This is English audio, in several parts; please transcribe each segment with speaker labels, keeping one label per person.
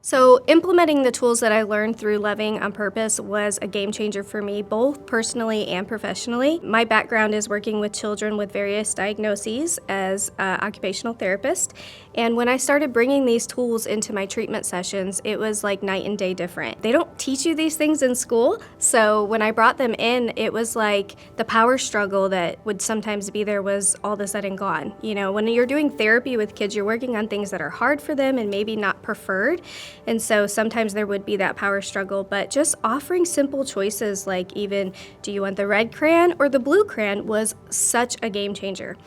Speaker 1: So, implementing the tools that I learned through Loving on Purpose was a game changer for me, both personally and professionally. My background is working with children with various diagnoses as an occupational therapist. And when I started bringing these tools into my treatment sessions, it was like night and day different. They don't teach you these things in school. So, when I brought them in, it was like the power struggle that would sometimes be there was all of a sudden gone. You know, when you're doing therapy with kids, you're working on things that are hard for them and maybe not preferred. And so sometimes there would be that power struggle, but just offering simple choices like even, do you want the red crayon or the blue crayon, was such a game changer.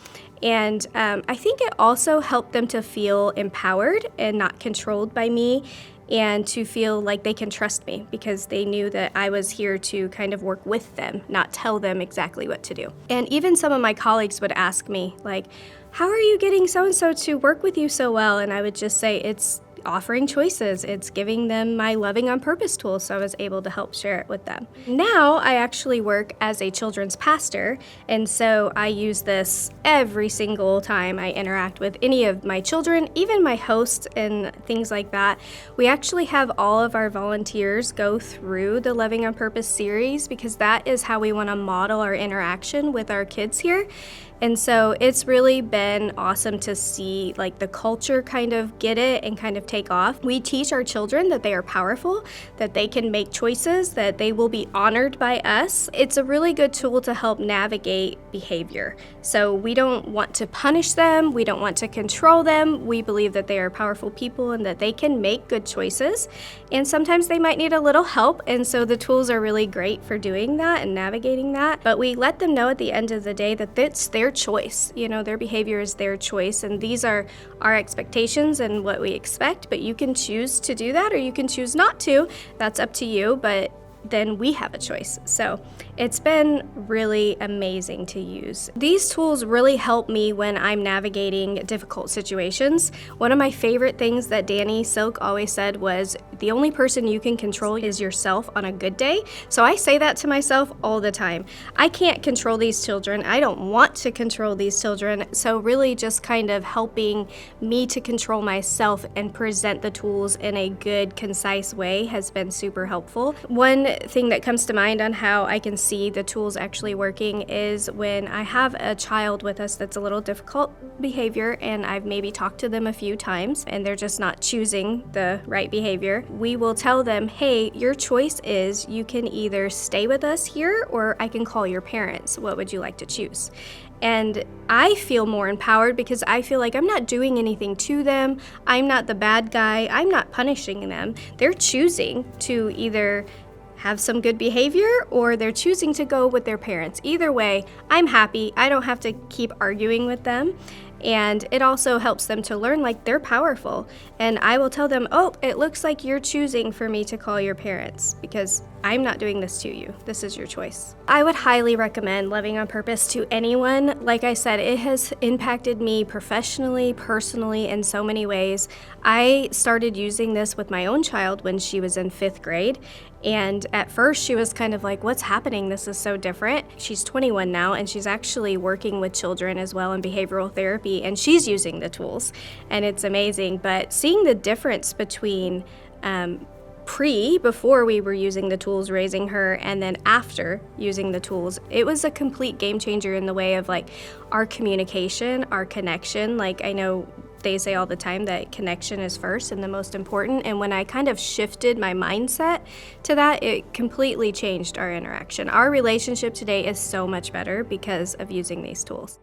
Speaker 1: And I think it also helped them to feel empowered and not controlled by me, and to feel like they can trust me because they knew that I was here to kind of work with them, not tell them exactly what to do. And even some of my colleagues would ask me, like, how are you getting so-and-so to work with you so well? And I would just say, it's offering choices. It's giving them my Loving on Purpose tool, so I was able to help share it with them. Now I actually work as a children's pastor, and so I use this every single time I interact with any of my children, even my hosts and things like that. We actually have all of our volunteers go through the Loving on Purpose series because that is how we want to model our interaction with our kids here. And so it's really been awesome to see like the culture kind of get it and kind of take off. We teach our children that they are powerful, that they can make choices, that they will be honored by us. It's a really good tool to help navigate behavior. So we don't want to punish them. We don't want to control them. We believe that they are powerful people and that they can make good choices. And sometimes they might need a little help. And so the tools are really great for doing that and navigating that. But we let them know at the end of the day that it's their choice. You know, their behavior is their choice, and these are our expectations and what we expect, but you can choose to do that or you can choose not to. That's up to you, but then we have a choice. So it's been really amazing to use. These tools really help me when I'm navigating difficult situations. One of my favorite things that Danny Silk always said was, the only person you can control is yourself on a good day. So I say that to myself all the time. I can't control these children. I don't want to control these children. So really just kind of helping me to control myself and present the tools in a good, concise way has been super helpful. One thing that comes to mind on how I can see the tools actually working is when I have a child with us that's a little difficult behavior and I've maybe talked to them a few times and they're just not choosing the right behavior. We will tell them, hey, your choice is you can either stay with us here or I can call your parents. What would you like to choose? And I feel more empowered because I feel like I'm not doing anything to them. I'm not the bad guy. I'm not punishing them. They're choosing to either have some good behavior or they're choosing to go with their parents. Either way, I'm happy. I don't have to keep arguing with them. And it also helps them to learn like they're powerful. And I will tell them, oh, it looks like you're choosing for me to call your parents because I'm not doing this to you. This is your choice. I would highly recommend Loving on Purpose to anyone. Like I said, it has impacted me professionally, personally, in so many ways. I started using this with my own child when she was in 5th grade. And at first she was kind of like, what's happening? This is so different. She's 21 now and she's actually working with children as well in behavioral therapy and she's using the tools and it's amazing. But seeing the difference between before we were using the tools raising her and then after using the tools, it was a complete game changer in the way of like our communication, our connection. Like I know they say all the time that connection is first and the most important. And when I kind of shifted my mindset to that, it completely changed our interaction. Our relationship today is so much better because of using these tools.